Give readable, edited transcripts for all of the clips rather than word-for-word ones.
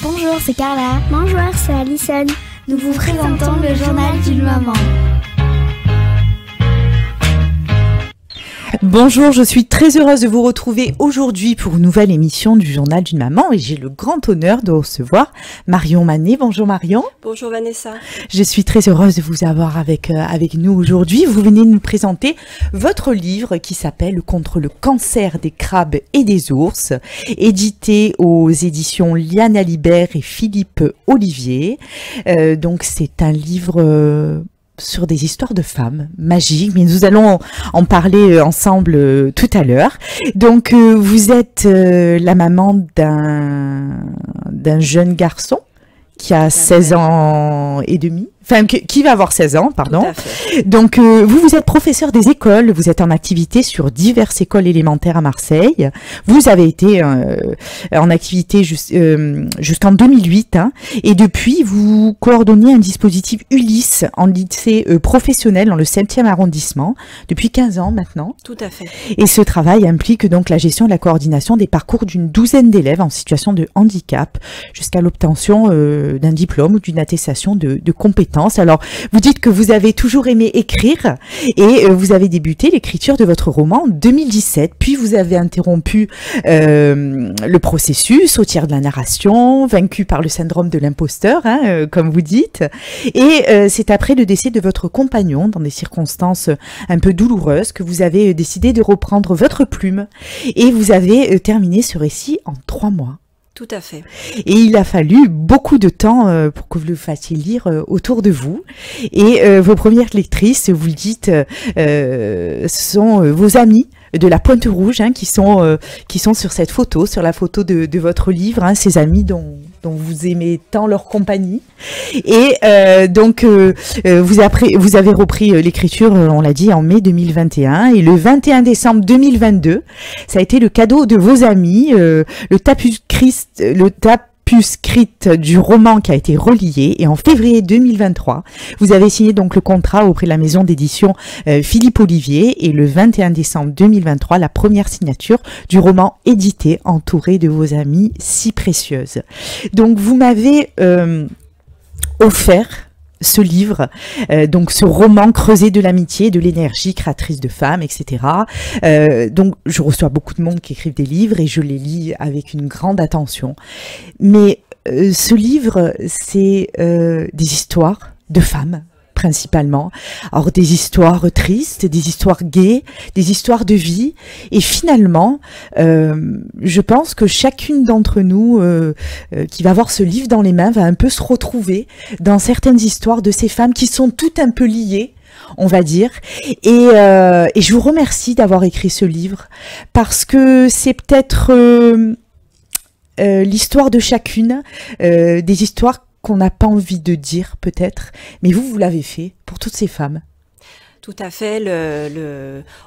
Bonjour, c'est Carla. Bonjour, c'est Alison. Nous vous présentons le journal d'une maman. Bonjour, je suis très heureuse de vous retrouver aujourd'hui pour une nouvelle émission du journal d'une maman et j'ai le grand honneur de recevoir Marion Manet. Bonjour Marion. Bonjour Vanessa. Je suis très heureuse de vous avoir avec nous aujourd'hui. Vous venez de nous présenter votre livre qui s'appelle Contre le cancer des crabes et des ours, édité aux éditions Liane Alibert et Philippe Olivier. Donc c'est un livre sur des histoires de femmes magiques, mais nous allons en parler ensemble tout à l'heure. Donc vous êtes la maman d'un jeune garçon qui a 16 ans et demi. Enfin, qui va avoir 16 ans, pardon. Tout à fait. Donc, vous êtes professeur des écoles, vous êtes en activité sur diverses écoles élémentaires à Marseille. Vous avez été en activité jusqu'en 2008, hein, et depuis, vous coordonnez un dispositif Ulysse en lycée professionnel dans le 7e arrondissement, depuis 15 ans maintenant. Tout à fait. Et ce travail implique donc la gestion et la coordination des parcours d'une douzaine d'élèves en situation de handicap, jusqu'à l'obtention d'un diplôme ou d'une attestation de compétences. Alors, vous dites que vous avez toujours aimé écrire et vous avez débuté l'écriture de votre roman en 2017. Puis, vous avez interrompu le processus au tiers de la narration, vaincu par le syndrome de l'imposteur, hein, comme vous dites. Et c'est après le décès de votre compagnon, dans des circonstances un peu douloureuses, que vous avez décidé de reprendre votre plume. Et vous avez terminé ce récit en 3 mois. Tout à fait. Et il a fallu beaucoup de temps pour que vous le fassiez lire autour de vous. Et vos premières lectrices, vous le dites, sont vos amis de la Pointe Rouge, hein, qui sont sur cette photo, sur la photo de votre livre, hein, ces amis dont vous aimez tant leur compagnie. Et donc, vous avez repris l'écriture, on l'a dit, en mai 2021. Et le 21 décembre 2022, ça a été le cadeau de vos amis, le tapuscript du roman qui a été relié. Et en février 2023, vous avez signé donc le contrat auprès de la maison d'édition Philippe Olivier. Et le 21 décembre 2023, la première signature du roman édité, entouré de vos amies si précieuses. Donc vous m'avez offert ce livre, donc ce roman creusé de l'amitié, de l'énergie, créatrice de femmes, etc. Donc je reçois beaucoup de monde qui écrivent des livres et je les lis avec une grande attention. Mais ce livre, c'est des histoires de femmes, principalement. Alors des histoires tristes, des histoires gaies, des histoires de vie. Et finalement, je pense que chacune d'entre nous qui va avoir ce livre dans les mains va un peu se retrouver dans certaines histoires de ces femmes qui sont toutes un peu liées, on va dire. Et je vous remercie d'avoir écrit ce livre parce que c'est peut-être l'histoire de chacune, des histoires qu'on n'a pas envie de dire peut-être, mais vous l'avez fait pour toutes ces femmes. Tout à fait.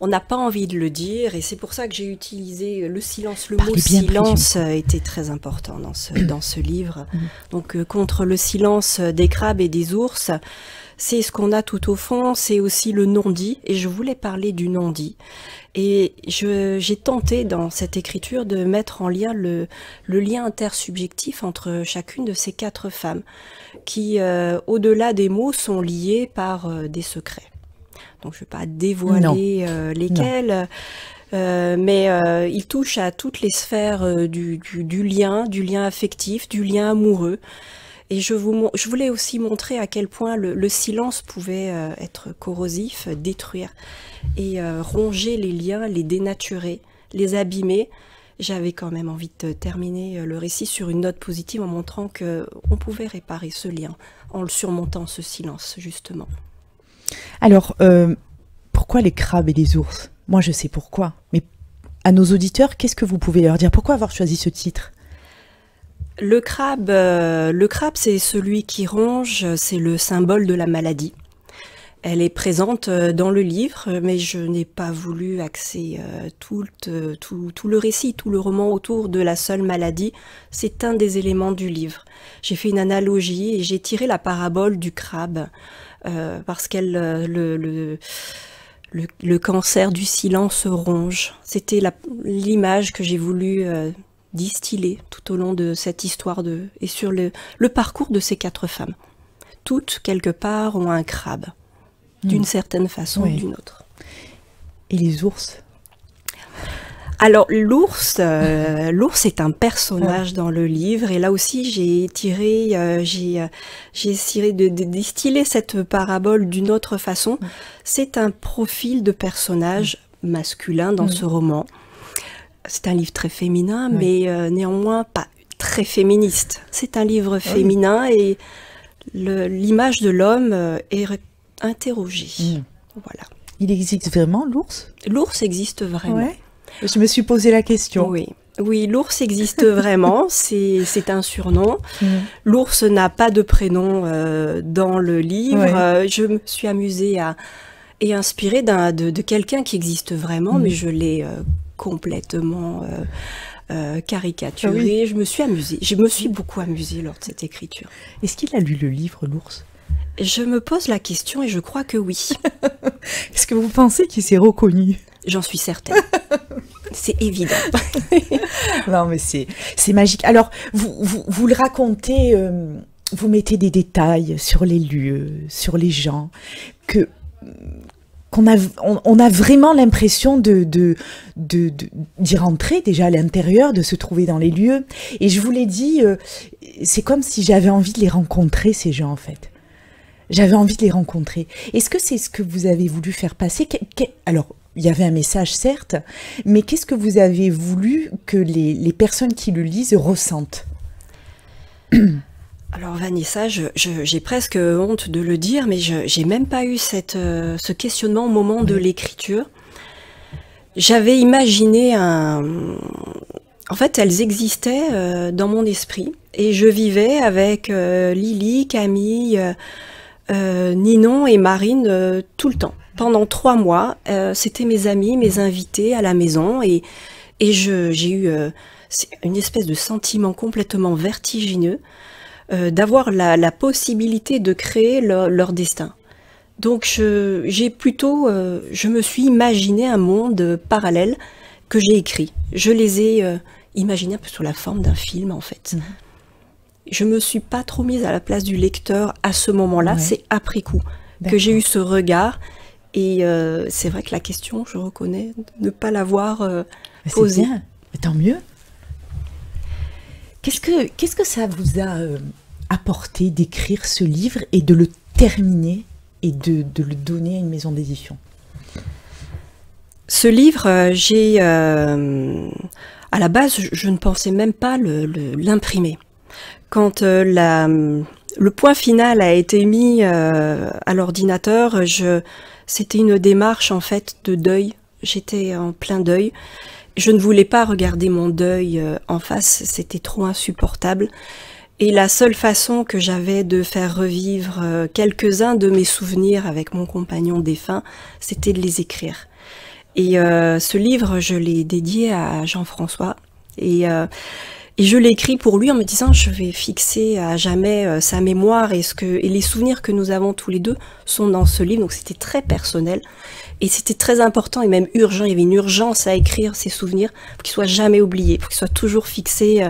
On n'a pas envie de le dire et c'est pour ça que j'ai utilisé le silence. Le mot silence était très important dans ce livre. Donc, contre le silence des crabes et des ours, c'est ce qu'on a tout au fond, c'est aussi le non-dit. Et je voulais parler du non-dit. Et j'ai tenté dans cette écriture de mettre en lien le lien intersubjectif entre chacune de ces 4 femmes qui, au-delà des mots, sont liées par des secrets. Donc je ne vais pas dévoiler lesquels, mais ils touchent à toutes les sphères du lien affectif, du lien amoureux. Et je voulais aussi montrer à quel point le silence pouvait être corrosif, détruire et ronger les liens, les dénaturer, les abîmer. J'avais quand même envie de terminer le récit sur une note positive en montrant qu'on pouvait réparer ce lien en le surmontant, ce silence, justement. Alors, pourquoi les crabes et les ours? Moi, je sais pourquoi. Mais à nos auditeurs, qu'est-ce que vous pouvez leur dire? Pourquoi avoir choisi ce titre? Le crabe, c'est celui qui ronge, c'est le symbole de la maladie. Elle est présente dans le livre, mais je n'ai pas voulu axer tout le récit, tout le roman autour de la seule maladie. C'est un des éléments du livre. J'ai fait une analogie et j'ai tiré la parabole du crabe, parce qu'elle le cancer du silence ronge. C'était l'image que j'ai voulu distillé tout au long de cette histoire et sur le parcours de ces 4 femmes. Toutes, quelque part, ont un crabe, d'une certaine façon ou d'une autre. Et les ours? Alors l'ours est un personnage dans le livre, et là aussi j'ai essayé de distiller cette parabole d'une autre façon. C'est un profil de personnage masculin dans ce roman. C'est un livre très féminin, mais néanmoins pas très féministe. C'est un livre féminin et l'image de l'homme est interrogée. Voilà. Il existe vraiment, l'ours? L'ours existe vraiment. Je me suis posé la question. Oui, l'ours existe vraiment, c'est un surnom. L'ours n'a pas de prénom dans le livre. Je me suis amusée et inspirée de quelqu'un qui existe vraiment, mais je l'ai complètement caricaturé. Je me suis beaucoup amusée lors de cette écriture. Est-ce qu'il a lu le livre, l'ours? Je me pose la question et je crois que oui. Est-ce que vous pensez qu'il s'est reconnu? J'en suis certaine. C'est évident. Non, mais c'est magique. Alors, vous le racontez, vous mettez des détails sur les lieux, sur les gens, on a vraiment l'impression d'y rentrer déjà à l'intérieur, de se trouver dans les lieux. Et je vous l'ai dit, c'est comme si j'avais envie de les rencontrer, ces gens, en fait. J'avais envie de les rencontrer. Est-ce que c'est ce que vous avez voulu faire passer? Alors, il y avait un message, certes, mais qu'est-ce que vous avez voulu que les personnes qui le lisent ressentent? Alors Vanessa, j'ai presque honte de le dire, mais j'ai même pas eu ce questionnement au moment de l'écriture. J'avais imaginé En fait, elles existaient dans mon esprit, et je vivais avec Lily, Camille, Ninon et Marine tout le temps. Pendant 3 mois, c'était mes amis, mes invités à la maison, et j'ai eu une espèce de sentiment complètement vertigineux d'avoir la possibilité de créer leur destin. Donc je me suis imaginé un monde parallèle que j'ai écrit. Je les ai imaginés un peu sous la forme d'un film, en fait. Je me suis pas trop mise à la place du lecteur à ce moment-là, c'est après coup que j'ai eu ce regard. Et c'est vrai que la question, je reconnais, ne pas l'avoir posée. C'est bien, mais tant mieux. Qu'est-ce que ça vous a apporté d'écrire ce livre et de le terminer et de le donner à une maison d'édition? Ce livre, à la base, je ne pensais même pas l'imprimer. Quand le point final a été mis à l'ordinateur, c'était une démarche en fait de deuil. J'étais en plein deuil. Je ne voulais pas regarder mon deuil en face, c'était trop insupportable. Et la seule façon que j'avais de faire revivre quelques-uns de mes souvenirs avec mon compagnon défunt, c'était de les écrire. Et ce livre, je l'ai dédié à Jean-François. Et je l'ai écrit pour lui en me disant, je vais fixer à jamais sa mémoire et les souvenirs que nous avons tous les deux sont dans ce livre. Donc c'était très personnel et c'était très important et même urgent. Il y avait une urgence à écrire ces souvenirs pour qu'ils soient jamais oubliés, pour qu'ils soient toujours fixés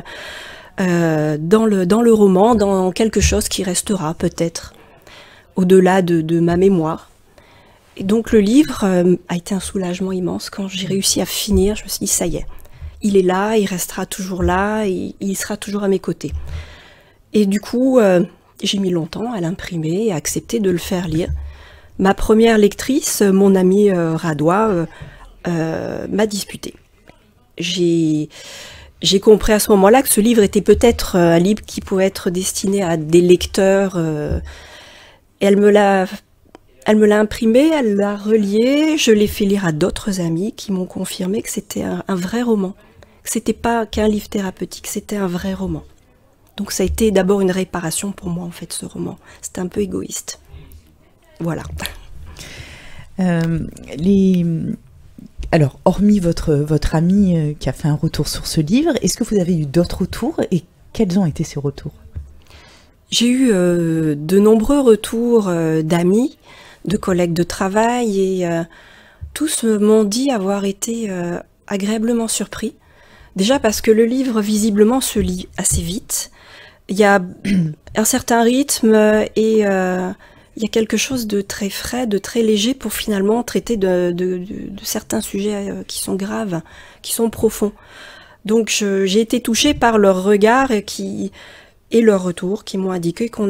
dans le roman, dans quelque chose qui restera peut-être au-delà de ma mémoire. Et donc le livre a été un soulagement immense. Quand j'ai réussi à finir, je me suis dit, ça y est. Il est là, il restera toujours là, et il sera toujours à mes côtés. Et du coup, j'ai mis longtemps à l'imprimer et à accepter de le faire lire. Ma première lectrice, mon amie Radois, m'a disputé. J'ai compris à ce moment-là que ce livre était peut-être un livre qui pouvait être destiné à des lecteurs. Et elle me l'a imprimé, elle l'a relié, je l'ai fait lire à d'autres amis qui m'ont confirmé que c'était un vrai roman. Que c'était pas qu'un livre thérapeutique, c'était un vrai roman. Donc ça a été d'abord une réparation pour moi, en fait, ce roman. C'était un peu égoïste. Voilà. Alors, hormis votre ami qui a fait un retour sur ce livre, est-ce que vous avez eu d'autres retours et quels ont été ces retours? J'ai eu de nombreux retours d'amis, de collègues de travail et tous m'ont dit avoir été agréablement surpris Déjà parce que le livre, visiblement, se lit assez vite. Il y a un certain rythme et il y a quelque chose de très frais, de très léger pour finalement traiter de certains sujets qui sont graves, qui sont profonds. Donc j'ai été touchée par leur regard et leur retour qui m'ont indiqué que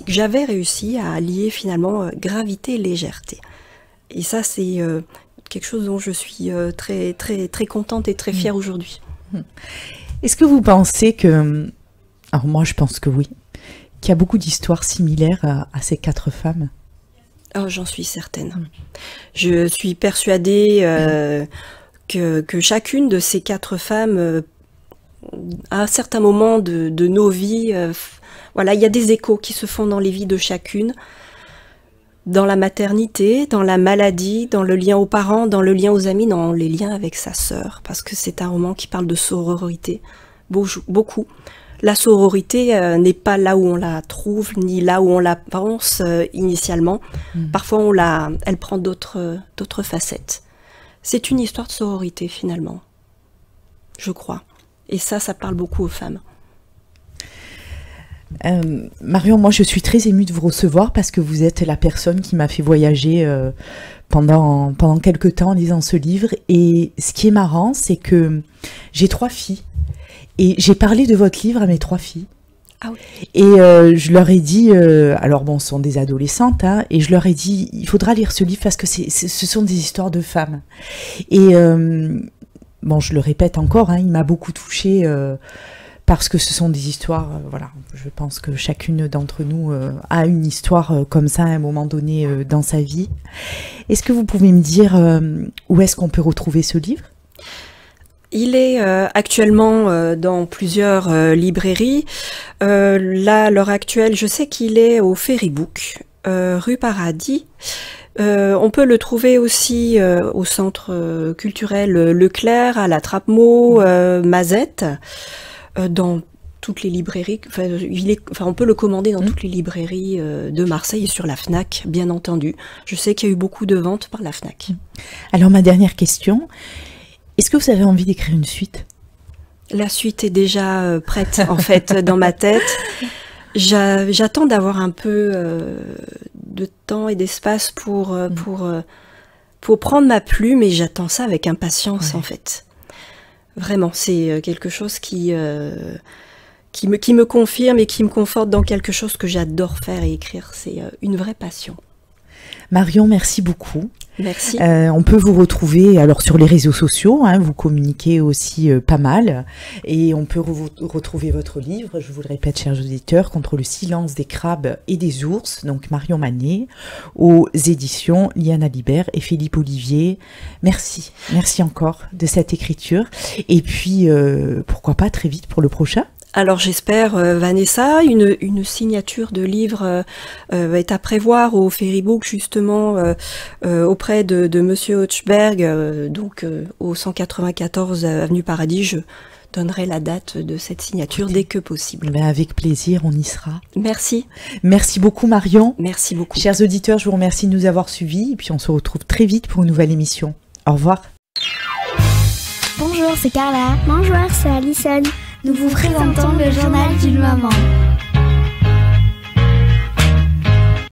j'avais réussi à allier finalement gravité et légèreté. Et ça, c'est quelque chose dont je suis très, très, très contente et très fière aujourd'hui. Est-ce que vous pensez que... Alors moi, je pense que oui. Qu'il y a beaucoup d'histoires similaires à ces 4 femmes? Oh, j'en suis certaine. Je suis persuadée que chacune de ces 4 femmes, à un certain moment de nos vies, voilà, il y a des échos qui se font dans les vies de chacune, dans la maternité, dans la maladie, dans le lien aux parents, dans le lien aux amis, dans les liens avec sa sœur, parce que c'est un roman qui parle de sororité, beaucoup. La sororité n'est pas là où on la trouve, ni là où on la pense initialement. Parfois, elle prend d'autres facettes. C'est une histoire de sororité, finalement, je crois. Et ça parle beaucoup aux femmes. Marion, moi, je suis très émue de vous recevoir parce que vous êtes la personne qui m'a fait voyager pendant quelques temps en lisant ce livre. Et ce qui est marrant, c'est que j'ai 3 filles. Et j'ai parlé de votre livre à mes 3 filles. Ah oui. Et je leur ai dit, alors bon, ce sont des adolescentes, hein, et je leur ai dit, il faudra lire ce livre parce que ce sont des histoires de femmes. Et bon, je le répète encore, hein, il m'a beaucoup touchée parce que ce sont des histoires, voilà, je pense que chacune d'entre nous a une histoire comme ça à un moment donné dans sa vie. Est-ce que vous pouvez me dire où est-ce qu'on peut retrouver ce livre ? Il est actuellement dans plusieurs librairies. Là, à l'heure actuelle, je sais qu'il est au Ferrybook, rue Paradis. On peut le trouver aussi au centre culturel Leclerc, à la Trappe-Maux, Mazette, dans toutes les librairies. On peut le commander dans toutes les librairies de Marseille et sur la Fnac, bien entendu. Je sais qu'il y a eu beaucoup de ventes par la Fnac. Alors, ma dernière question... Est-ce que vous avez envie d'écrire une suite? La suite est déjà prête, en fait, dans ma tête. J'attends d'avoir un peu de temps et d'espace pour prendre ma plume, et j'attends ça avec impatience, en fait. Vraiment, c'est quelque chose qui me confirme et qui me conforte dans quelque chose que j'adore faire et écrire. C'est une vraie passion. Marion, merci beaucoup. Merci. On peut vous retrouver alors sur les réseaux sociaux, hein, vous communiquez aussi pas mal, et on peut retrouver votre livre, je vous le répète, chers auditeurs, Contre le silence des crabes et des ours, donc Marion Manet, aux éditions Liane Libert et Philippe Olivier. Merci encore de cette écriture, et puis pourquoi pas très vite pour le prochain. Alors j'espère, Vanessa, une signature de livre est à prévoir au Ferrybook, justement, auprès de Monsieur Hochberg, donc au 194 avenue Paradis. Je donnerai la date de cette signature dès que possible. Ben avec plaisir, on y sera. Merci. Merci beaucoup, Marion. Merci beaucoup. Chers auditeurs, je vous remercie de nous avoir suivis, et puis on se retrouve très vite pour une nouvelle émission. Au revoir. Bonjour, c'est Carla. Bonjour, c'est Alison. Nous vous présentons le journal d'une maman.